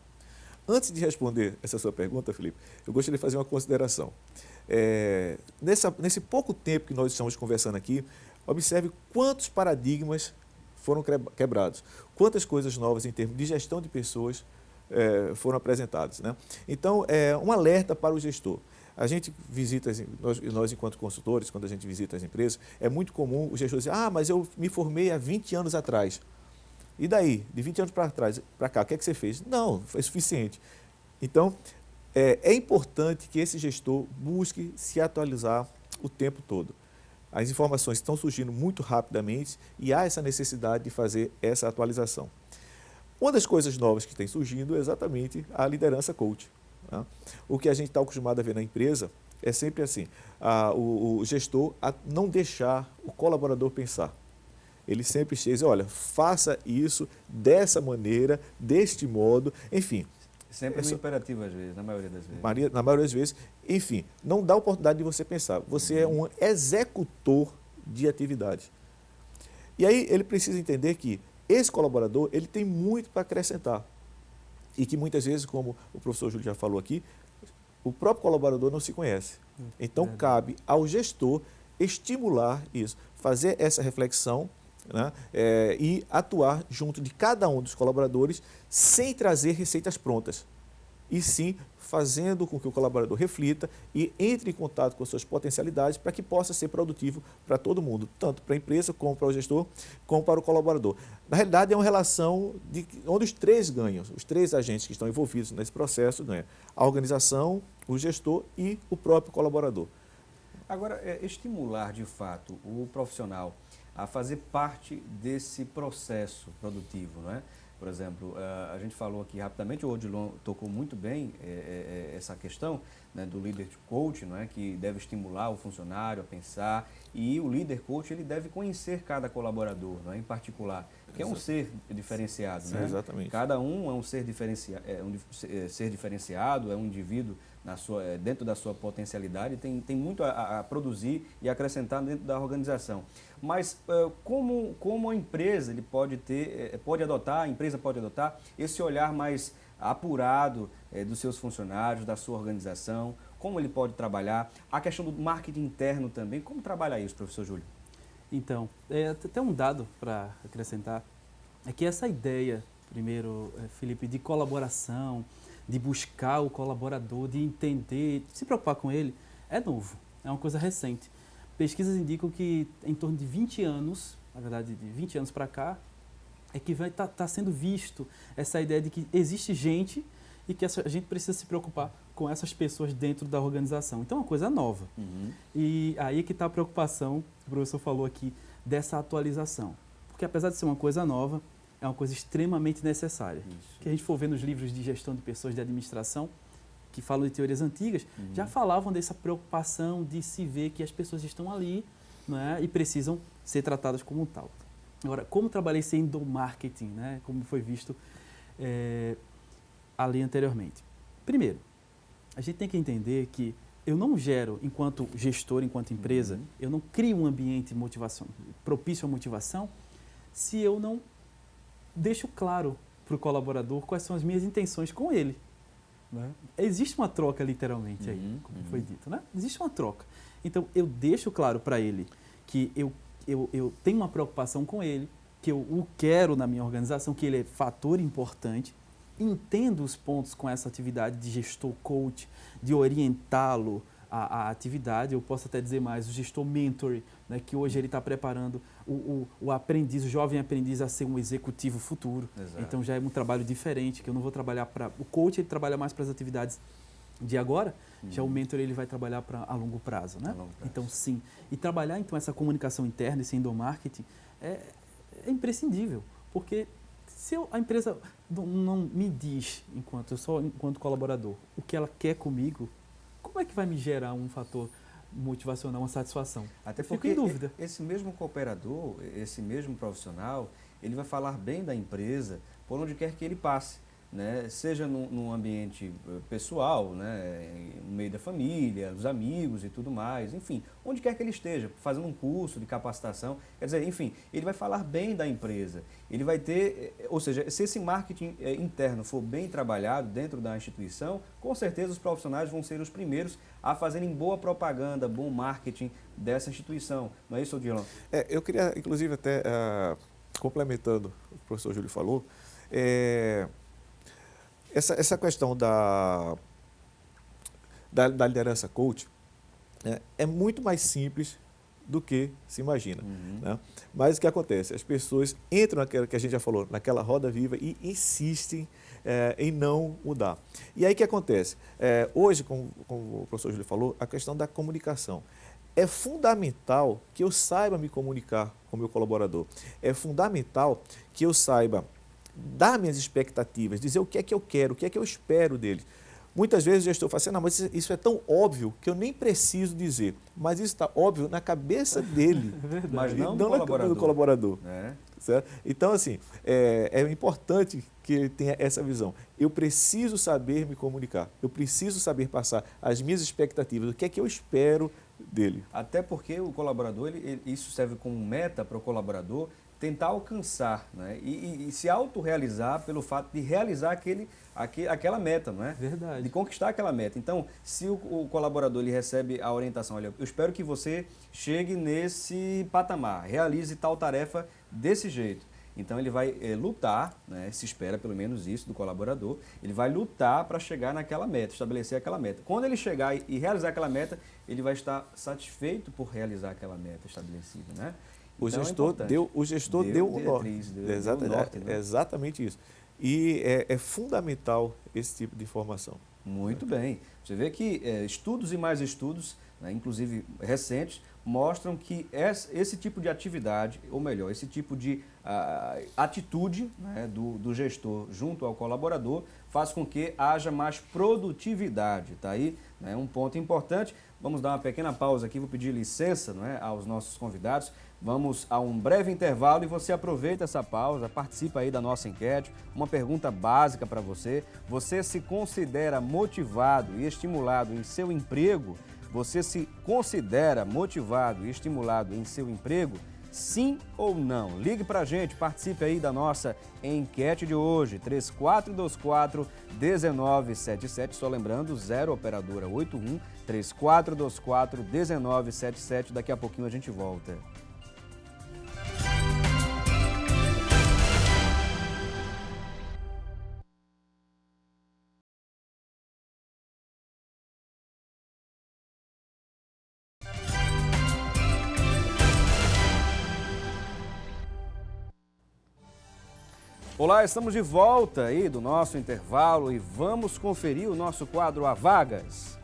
Antes de responder essa sua pergunta, Felipe, eu gostaria de fazer uma consideração. Nesse pouco tempo que nós estamos conversando aqui, observe quantos paradigmas foram quebrados, quantas coisas novas em termos de gestão de pessoas foram apresentadas, né? Então, um alerta para o gestor. A gente visita, nós enquanto consultores, quando a gente visita as empresas, é muito comum o gestor dizer, mas eu me formei há 20 anos atrás. E daí, de 20 anos para cá, o que é que você fez? Não, foi suficiente. Então, é importante que esse gestor busque se atualizar o tempo todo. As informações estão surgindo muito rapidamente e há essa necessidade de fazer essa atualização. Uma das coisas novas que tem surgindo é exatamente a liderança coach. Né? O que a gente está acostumado a ver na empresa é sempre assim, o gestor a não deixar o colaborador pensar. Ele sempre chega e diz, olha, faça isso dessa maneira, deste modo, enfim. Sempre no imperativo, às vezes, na maioria das vezes. Na maioria das vezes, enfim, não dá oportunidade de você pensar. Você é um executor de atividade. E aí ele precisa entender que esse colaborador, ele tem muito para acrescentar. E que muitas vezes, como o professor Júlio já falou aqui, o próprio colaborador não se conhece. Então, cabe ao gestor estimular isso, fazer essa reflexão, né, e atuar junto de cada um dos colaboradores sem trazer receitas prontas. E sim fazendo com que o colaborador reflita e entre em contato com suas potencialidades para que possa ser produtivo para todo mundo, tanto para a empresa, como para o gestor, como para o colaborador. Na realidade, é uma relação onde os três ganham, os três agentes que estão envolvidos nesse processo ganham. A organização, o gestor e o próprio colaborador. Agora, estimular de fato o profissional a fazer parte desse processo produtivo, não é? Por exemplo, a gente falou aqui rapidamente, o Odilon tocou muito bem essa questão, né, do líder coach, não é, que deve estimular o funcionário a pensar, e o líder coach ele deve conhecer cada colaborador, não é, em particular, que é um ser diferenciado. Sim, né? Exatamente. Cada um é um ser diferenciado, é um indivíduo dentro da sua potencialidade, tem muito a produzir e acrescentar dentro da organização. Mas como a empresa a empresa pode adotar esse olhar mais apurado dos seus funcionários, da sua organização, como ele pode trabalhar, a questão do marketing interno também, como trabalhar isso, professor Júlio? Então, até um dado para acrescentar, é que essa ideia, primeiro, Felipe, de colaboração, de buscar o colaborador, de entender, de se preocupar com ele, é novo, é uma coisa recente. Pesquisas indicam que em torno de 20 anos, na verdade de 20 anos para cá, é que vai tá sendo visto essa ideia de que existe gente e que a gente precisa se preocupar com essas pessoas dentro da organização. Então é uma coisa nova. Uhum. E aí que está a preocupação, o professor falou aqui, dessa atualização. Porque apesar de ser uma coisa nova, é uma coisa extremamente necessária. Isso. Que a gente for ver nos livros de gestão de pessoas de administração, que falam de teorias antigas, já falavam dessa preocupação de se ver que as pessoas estão ali, né, e precisam ser tratadas como tal. Agora, como trabalhei esse endomarketing, né, como foi visto ali anteriormente? Primeiro, a gente tem que entender que eu não gero, enquanto gestor, enquanto empresa, eu não crio um ambiente de motivação, propício à motivação, se eu não deixo claro para o colaborador quais são as minhas intenções com ele. Né? Existe uma troca, literalmente, aí, como foi dito. Né? Existe uma troca. Então, eu deixo claro para ele que eu tenho uma preocupação com ele, que eu o quero na minha organização, que ele é fator importante, entendo os pontos com essa atividade de gestor coach, de orientá-lo à atividade. Eu posso até dizer mais, o gestor mentor, né, que hoje ele está preparando o aprendiz, o jovem aprendiz a ser um executivo futuro. Exato. Então já é um trabalho diferente, que eu não vou trabalhar para... O coach ele trabalha mais para as atividades de agora, já o mentor ele vai trabalhar a longo prazo, né? Então sim, e trabalhar então essa comunicação interna, esse endomarketing, é imprescindível, porque se a empresa não me diz, enquanto colaborador, o que ela quer comigo, como é que vai me gerar um fator motivacional, uma satisfação? Até eu fico porque em dúvida. Esse mesmo cooperador, esse mesmo profissional, ele vai falar bem da empresa por onde quer que ele passe, né? Seja num ambiente pessoal, né? No meio da família, dos amigos e tudo mais, enfim, onde quer que ele esteja, fazendo um curso de capacitação, quer dizer, enfim, ele vai falar bem da empresa, ele vai ter, ou seja, se esse marketing interno for bem trabalhado dentro da instituição, com certeza os profissionais vão ser os primeiros a fazerem boa propaganda, bom marketing dessa instituição, não é isso, Odilon? Eu queria, inclusive, até complementando o que o professor Júlio falou, essa questão da liderança coach é muito mais simples do que se imagina. Né? Mas o que acontece? As pessoas entram naquela que a gente já falou, naquela roda viva e insistem em não mudar. E aí o que acontece? Hoje, como o professor Júlio falou, a questão da comunicação. É fundamental que eu saiba me comunicar com o meu colaborador. É fundamental que eu saiba dar minhas expectativas, dizer o que é que eu quero, o que é que eu espero dele. Muitas vezes o gestor fala assim, não, mas isso é tão óbvio que eu nem preciso dizer. Mas isso está óbvio na cabeça dele, mas não do colaborador. Certo? Então, assim, é importante que ele tenha essa visão. Eu preciso saber me comunicar, eu preciso saber passar as minhas expectativas, o que é que eu espero dele. Até porque o colaborador, isso serve como meta para o colaborador tentar alcançar, né? E se autorrealizar pelo fato de realizar aquela meta, não é? Verdade. De conquistar aquela meta. Então, se o colaborador ele recebe a orientação, olha, eu espero que você chegue nesse patamar, realize tal tarefa desse jeito. Então ele vai lutar, né, se espera pelo menos isso do colaborador, ele vai lutar para chegar naquela meta, estabelecer aquela meta. Quando ele chegar e realizar aquela meta, ele vai estar satisfeito por realizar aquela meta estabelecida, né? O Então, gestor deu o norte. Norte, né? Exatamente isso. E é fundamental esse tipo de informação. Muito bem. Você vê que estudos e mais estudos, né, inclusive recentes, mostram que esse tipo de atividade, ou melhor, esse tipo de atitude, né, do gestor junto ao colaborador faz com que haja mais produtividade. Tá aí, né, um ponto importante. Vamos dar uma pequena pausa aqui, vou pedir licença, né, aos nossos convidados. Vamos a um breve intervalo e você aproveita essa pausa, participa aí da nossa enquete. Uma pergunta básica para você. Você se considera motivado e estimulado em seu emprego? Você se considera motivado e estimulado em seu emprego? Sim ou não? Ligue para a gente, participe aí da nossa enquete de hoje, 3424-1977, só lembrando, 0 operadora 81, 3424-1977, daqui a pouquinho a gente volta. Olá, estamos de volta aí do nosso intervalo e vamos conferir o nosso quadro A Vagas.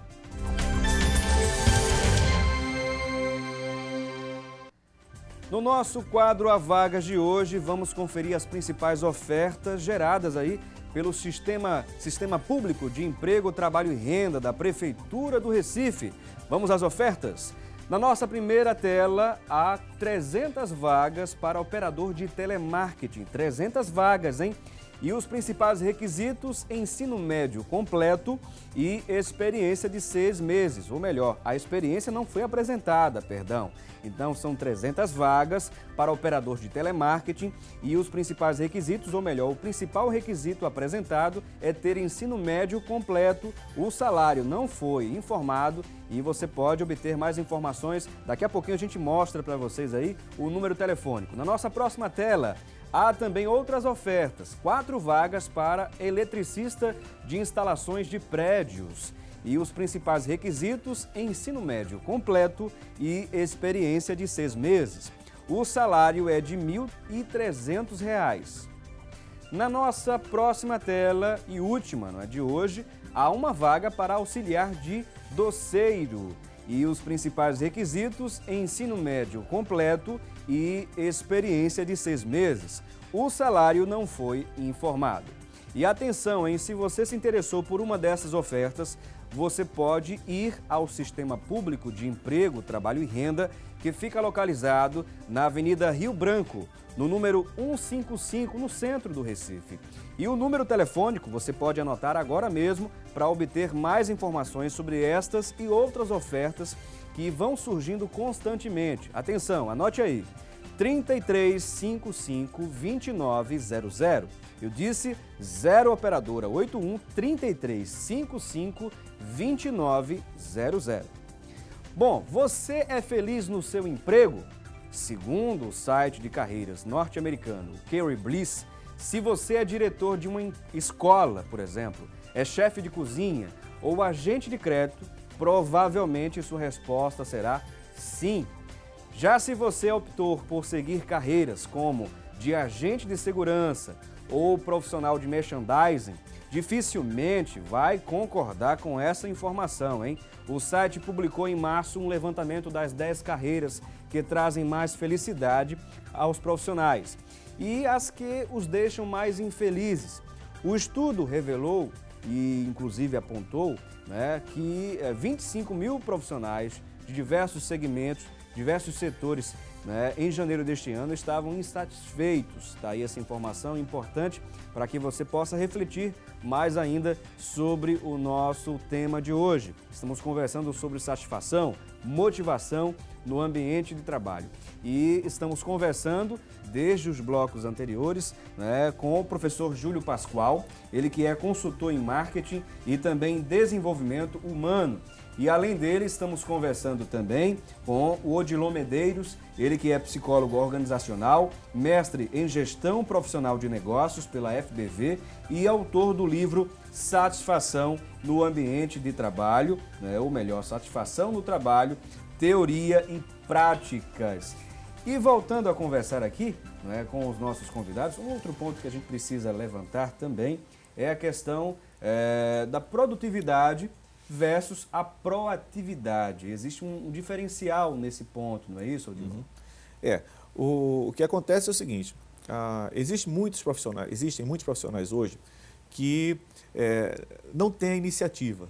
No nosso quadro A Vagas de hoje, vamos conferir as principais ofertas geradas aí pelo Sistema Público de Emprego, Trabalho e Renda da Prefeitura do Recife. Vamos às ofertas? Na nossa primeira tela, há 300 vagas para operador de telemarketing. 300 vagas, hein? E os principais requisitos: ensino médio completo e experiência de 6 meses. Ou melhor, a experiência não foi apresentada, perdão. Então, são 300 vagas para operador de telemarketing e os principais requisitos, ou melhor, o principal requisito apresentado é ter ensino médio completo. O salário não foi informado e você pode obter mais informações. Daqui a pouquinho a gente mostra para vocês aí o número telefônico. Na nossa próxima tela, há também outras ofertas, 4 vagas para eletricista de instalações de prédios. E os principais requisitos: ensino médio completo e experiência de 6 meses. O salário é de R$ 1.300. Na nossa próxima tela e última, não é de hoje, há uma vaga para auxiliar de doceiro. E os principais requisitos: ensino médio completo e experiência de 6 meses. O salário não foi informado. E atenção, hein? Se você se interessou por uma dessas ofertas, você pode ir ao Sistema Público de Emprego, Trabalho e Renda, que fica localizado na Avenida Rio Branco, no número 155, no centro do Recife. E o número telefônico você pode anotar agora mesmo para obter mais informações sobre estas e outras ofertas que vão surgindo constantemente. Atenção, anote aí: 3355-2900. Eu disse 0 operadora 81 3355 2900. Bom, você é feliz no seu emprego? Segundo o site de carreiras norte-americano Career Bliss, se você é diretor de uma escola, por exemplo, é chefe de cozinha ou agente de crédito, provavelmente sua resposta será sim. Já se você optou por seguir carreiras como de agente de segurança ou profissional de merchandising, dificilmente vai concordar com essa informação, hein? O site publicou em março um levantamento das 10 carreiras que trazem mais felicidade aos profissionais e as que os deixam mais infelizes. O estudo revelou e inclusive apontou, né, que 25 mil profissionais de diversos segmentos, diversos setores, né, em janeiro deste ano estavam insatisfeitos. Está aí essa informação importante para que você possa refletir mais ainda sobre o nosso tema de hoje. Estamos conversando sobre satisfação, motivação, no ambiente de trabalho. E estamos conversando desde os blocos anteriores, né, com o professor Júlio Pascoal, ele que é consultor em marketing e também desenvolvimento humano. E além dele, estamos conversando também com o Odilon Medeiros, ele que é psicólogo organizacional, mestre em gestão profissional de negócios pela FBV e autor do livro Satisfação no Ambiente de Trabalho, né, ou melhor, Satisfação no Trabalho, Teoria e Práticas. E voltando a conversar aqui, né, com os nossos convidados, um outro ponto que a gente precisa levantar também é a questão da produtividade versus a proatividade. Existe um diferencial nesse ponto, não é isso, Odilon? O que acontece é o seguinte, existem muitos profissionais hoje que não têm a iniciativa,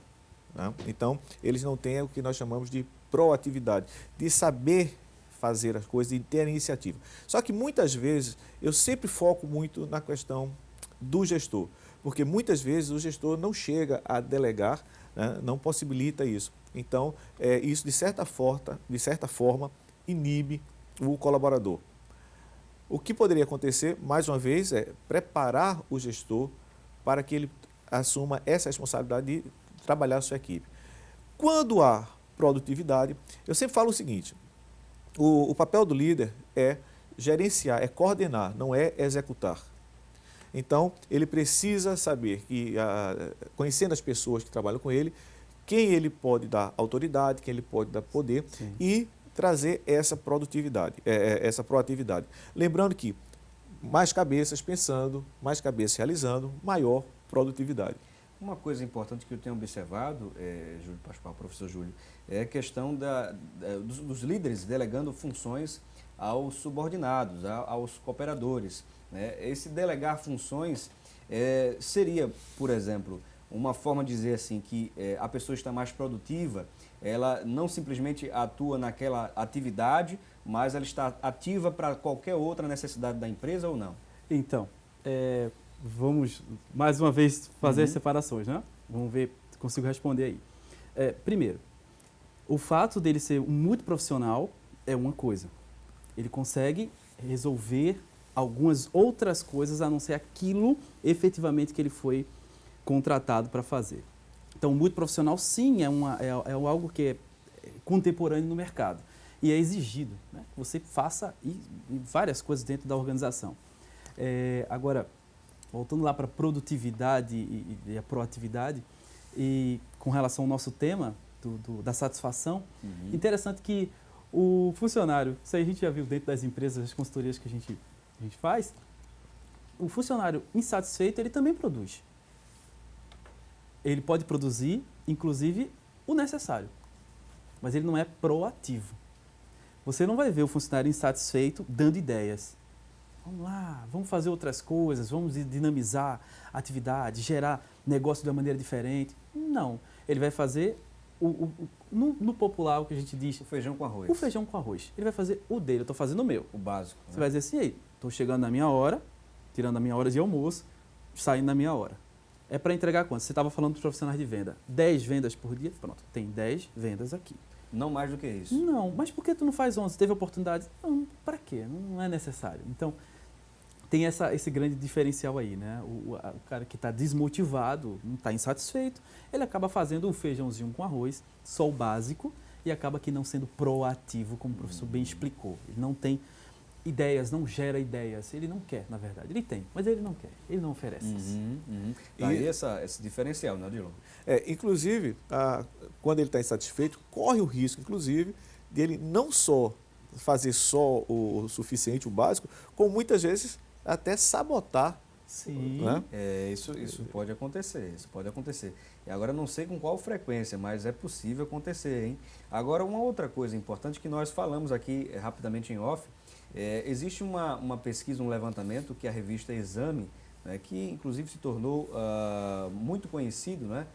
né? Então, eles não têm o que nós chamamos de proatividade, de saber fazer as coisas e ter a iniciativa. Só que muitas vezes, eu sempre foco muito na questão do gestor, porque muitas vezes o gestor não chega a delegar, né, não possibilita isso. Então, isso de certa forma inibe o colaborador. O que poderia acontecer, mais uma vez, é preparar o gestor para que ele assuma essa responsabilidade de trabalhar a sua equipe. Quando há produtividade, eu sempre falo o seguinte, o papel do líder é gerenciar, é coordenar, não é executar. Então, ele precisa saber, conhecendo as pessoas que trabalham com ele, quem ele pode dar autoridade, quem ele pode dar poder. Sim. E trazer essa produtividade, essa proatividade. Lembrando que mais cabeças pensando, mais cabeças realizando, maior produtividade. Uma coisa importante que eu tenho observado, Júlio Pascoal, professor Júlio, é a questão dos líderes delegando funções aos subordinados, aos cooperadores, né? Esse delegar funções seria, por exemplo, uma forma de dizer assim que a pessoa está mais produtiva, ela não simplesmente atua naquela atividade, mas ela está ativa para qualquer outra necessidade da empresa ou não? Então, vamos mais uma vez fazer as separações, né? Vamos ver se consigo responder aí. Primeiro, o fato dele ser um multiprofissional é uma coisa. Ele consegue resolver algumas outras coisas a não ser aquilo efetivamente que ele foi contratado para fazer. Então, o multiprofissional, sim, é algo que é contemporâneo no mercado e é exigido, né? Que você faça várias coisas dentro da organização. Agora, voltando lá para a produtividade e a proatividade, e com relação ao nosso tema da satisfação, interessante que o funcionário, isso aí a gente já viu dentro das empresas, as consultorias que a gente faz, o funcionário insatisfeito, ele também produz. Ele pode produzir, inclusive, o necessário, mas ele não é proativo. Você não vai ver o funcionário insatisfeito dando ideias. Vamos lá, vamos fazer outras coisas, vamos dinamizar a atividade, gerar negócio de uma maneira diferente. Não, ele vai fazer, no popular, o que a gente diz... O feijão com arroz. O feijão com arroz. Ele vai fazer o dele, eu estou fazendo o meu. O básico. Você vai dizer assim, aí, estou chegando na minha hora, tirando a minha hora de almoço, saindo na minha hora. É para entregar quanto? Você estava falando dos profissionais de venda. 10 vendas por dia? Pronto, tem 10 vendas aqui. Não mais do que isso. Não, mas por que tu não faz 11? Teve oportunidade? Não, para quê? Não é necessário. Então, tem esse grande diferencial aí, né? O cara que está desmotivado, não está insatisfeito, ele acaba fazendo um feijãozinho com arroz, só o básico, e acaba aqui não sendo proativo, como o professor bem explicou. Ele não tem ideias, não gera ideias. Ele não quer, na verdade. Ele tem, mas ele não quer. Ele não oferece isso. E aí esse diferencial, né, Odilon? Inclusive, quando ele está insatisfeito, corre o risco, inclusive, de ele não só fazer só o suficiente, o básico, como muitas vezes até sabotar. Sim. Né? Isso pode acontecer, E agora não sei com qual frequência, mas é possível acontecer, hein? Agora, uma outra coisa importante que nós falamos aqui rapidamente em off, existe uma pesquisa, um levantamento que a revista Exame, né, que inclusive se tornou muito conhecido, né,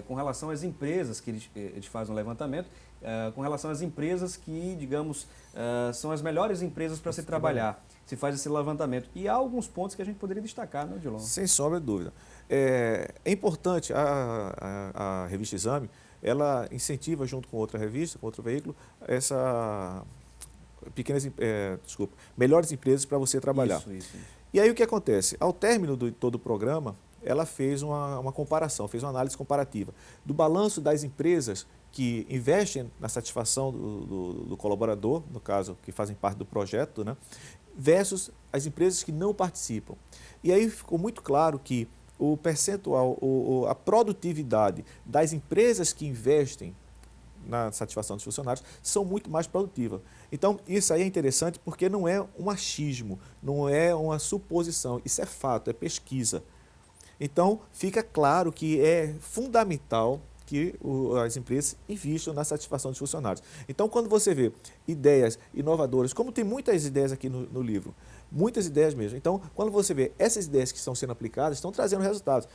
com relação às empresas, que eles fazem um levantamento, com relação às empresas que, digamos, são as melhores empresas para se trabalhar. Se faz esse levantamento. E há alguns pontos que a gente poderia destacar, né, Odilon? Sem sombra de dúvida. É importante, a revista Exame ela incentiva, junto com outra revista, com outro veículo, melhores empresas para você trabalhar. Isso. E aí o que acontece? Ao término de todo o programa, ela fez uma comparação, fez uma análise comparativa do balanço das empresas que investem na satisfação do colaborador, no caso, que fazem parte do projeto, né, versus as empresas que não participam. E aí ficou muito claro que o percentual, a produtividade das empresas que investem na satisfação dos funcionários são muito mais produtivas. Então, isso aí é interessante porque não é um achismo, não é uma suposição, isso é fato, é pesquisa. Então, fica claro que é fundamental que as empresas investam na satisfação dos funcionários. Então, quando você vê ideias inovadoras, como tem muitas ideias aqui no livro, muitas ideias mesmo. Então, quando você vê essas ideias que estão sendo aplicadas, estão trazendo resultados.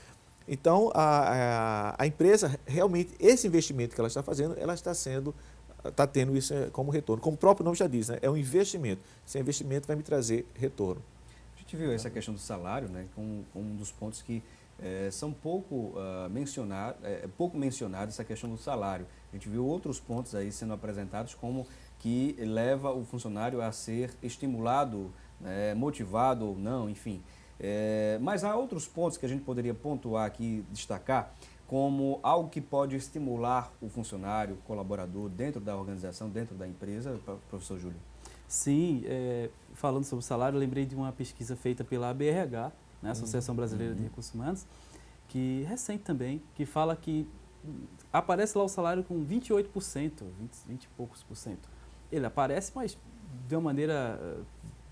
Então, a empresa, realmente, esse investimento que ela está fazendo, ela está tendo isso como retorno. Como o próprio nome já diz, né? É um investimento. Esse investimento vai me trazer retorno. A gente viu essa questão do salário, né, como um dos pontos que são pouco mencionados, essa questão do salário. A gente viu outros pontos aí sendo apresentados como que leva o funcionário a ser estimulado, motivado ou não, enfim. Mas há outros pontos que a gente poderia pontuar aqui, destacar, como algo que pode estimular o funcionário, o colaborador dentro da organização, dentro da empresa, professor Júlio? Sim, falando sobre o salário, eu lembrei de uma pesquisa feita pela ABRH, né, Associação Brasileira de Recursos Humanos, que recente também, que fala que aparece lá o salário com 28%, 20 e poucos por cento. Ele aparece, mas de uma maneira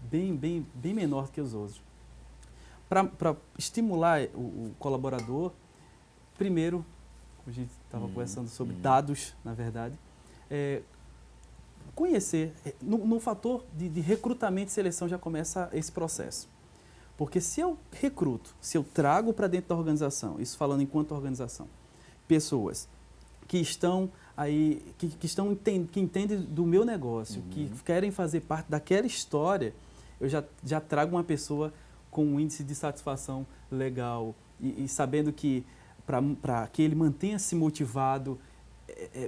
bem menor que os outros. Para estimular o colaborador, primeiro, a gente estava conversando sobre dados, na verdade, conhecer, no fator de recrutamento e seleção já começa esse processo. Porque se eu recruto, se eu trago para dentro da organização, isso falando enquanto organização, pessoas que estão aí, que entendem do meu negócio, que querem fazer parte daquela história, eu já trago uma pessoa com um índice de satisfação legal e sabendo que para que ele mantenha-se motivado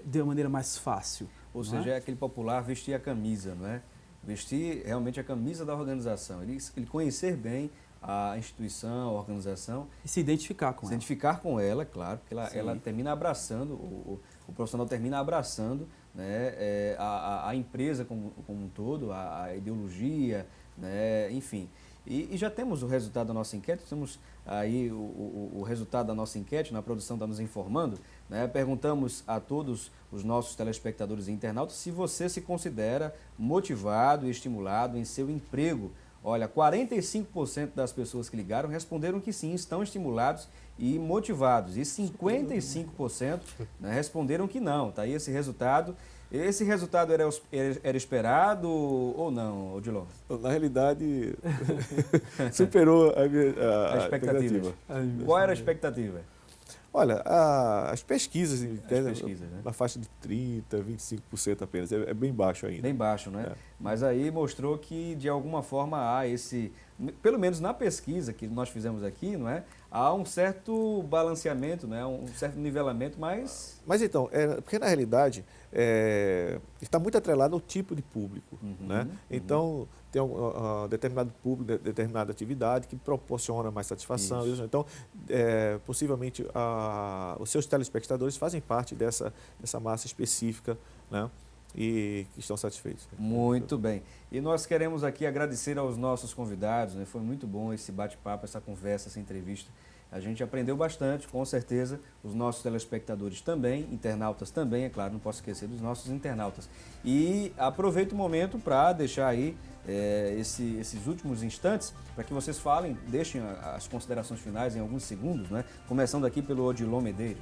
de uma maneira mais fácil. Ou seja, é aquele popular vestir a camisa, não é? Vestir realmente a camisa da organização, ele conhecer bem a instituição, a organização. E se identificar com ela. Se identificar com ela, claro, porque ela termina abraçando, o profissional termina abraçando, né, a empresa como um todo, a ideologia, né, enfim. E já temos o resultado da nossa enquete, temos aí o resultado da nossa enquete, na produção está nos informando, né? Perguntamos a todos os nossos telespectadores e internautas se você se considera motivado e estimulado em seu emprego. Olha, 45% das pessoas que ligaram responderam que sim, estão estimulados e motivados. E 55%, né, responderam que não. Está aí esse resultado. Esse resultado era esperado ou não, Odilon? Na realidade, superou a expectativa. Qual era a expectativa? Olha, as pesquisas, né? Na faixa de 30%, 25% apenas, é bem baixo ainda. Bem baixo, né? Mas aí mostrou que, de alguma forma, há pelo menos na pesquisa que nós fizemos aqui, não é? Há um certo balanceamento, né? Um certo nivelamento, mas... Mas então, porque na realidade está muito atrelado ao tipo de público, né? Então, tem um determinado público, determinada atividade que proporciona mais satisfação. Isso. Então, possivelmente, os seus telespectadores fazem parte dessa massa específica, né? E que estão satisfeitos. Muito bem. E nós queremos aqui agradecer aos nossos convidados, né? Foi muito bom esse bate-papo, essa conversa, essa entrevista. A gente aprendeu bastante, com certeza, os nossos telespectadores também, internautas também, é claro, não posso esquecer dos nossos internautas. E aproveito o momento para deixar aí esses últimos instantes, para que vocês falem, deixem as considerações finais em alguns segundos, né? Começando aqui pelo Odilon Medeiros.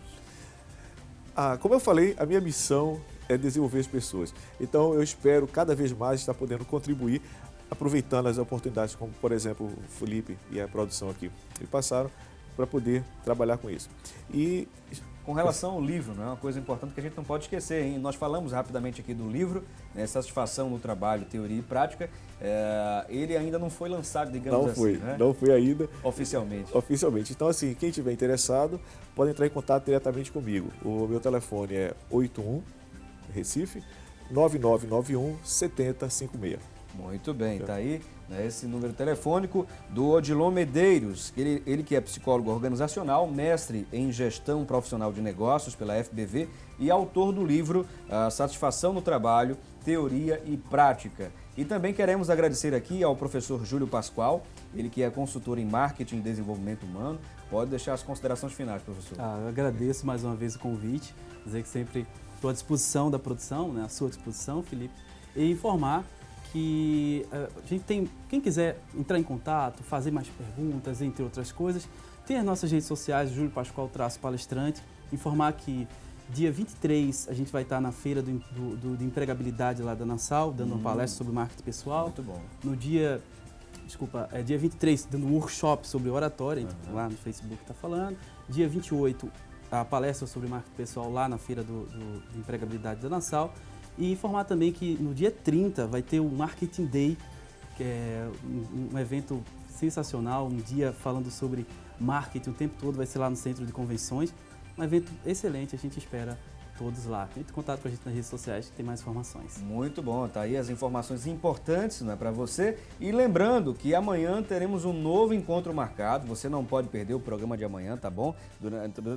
Como eu falei, a minha missão é desenvolver as pessoas. Então, eu espero cada vez mais estar podendo contribuir, aproveitando as oportunidades, como, por exemplo, o Felipe e a produção aqui me passaram, para poder trabalhar com isso. E Com relação ao livro, não é uma coisa importante que a gente não pode esquecer, hein? Nós falamos rapidamente aqui do livro, né, Satisfação no Trabalho, Teoria e Prática. Ele ainda não foi lançado, digamos assim, né? Não foi ainda. Oficialmente. Oficialmente. Então, assim, quem tiver interessado, pode entrar em contato diretamente comigo. O meu telefone é 81, Recife, 9991 7056. Muito bem, tá aí, né, esse número telefônico do Odilon Medeiros, ele que é psicólogo organizacional, mestre em gestão profissional de negócios pela FBV e autor do livro Satisfação no Trabalho, Teoria e Prática. E também queremos agradecer aqui ao professor Júlio Pascoal, ele que é consultor em marketing e desenvolvimento humano. Pode deixar as considerações finais, professor. Eu agradeço mais uma vez o convite, dizer que sempre estou à disposição da produção, né, à sua disposição, Felipe, e informar que a gente tem, quem quiser entrar em contato, fazer mais perguntas, entre outras coisas, tem as nossas redes sociais, Júlio Pascoal _palestrante, informar que dia 23 a gente vai estar na feira de empregabilidade lá da Nassau, dando uma palestra sobre marketing pessoal. Muito bom. No dia, dia 23, dando um workshop sobre oratória, lá no Facebook está falando. Dia 28, a palestra sobre marketing pessoal lá na feira de empregabilidade da Nassau. E informar também que no dia 30 vai ter o Marketing Day, que é um evento sensacional, um dia falando sobre marketing o tempo todo, vai ser lá no Centro de Convenções. Um evento excelente, a gente espera todos lá. Entre em contato com a gente nas redes sociais que tem mais informações. Muito bom, tá aí as informações importantes, né, para você. E lembrando que amanhã teremos um novo encontro marcado, você não pode perder o programa de amanhã, tá bom?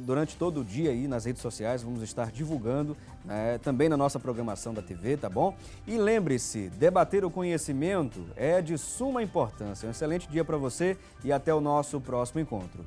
Durante todo o dia aí nas redes sociais vamos estar divulgando, né, também na nossa programação da TV, tá bom? E lembre-se, debater o conhecimento é de suma importância. Um excelente dia para você e até o nosso próximo encontro.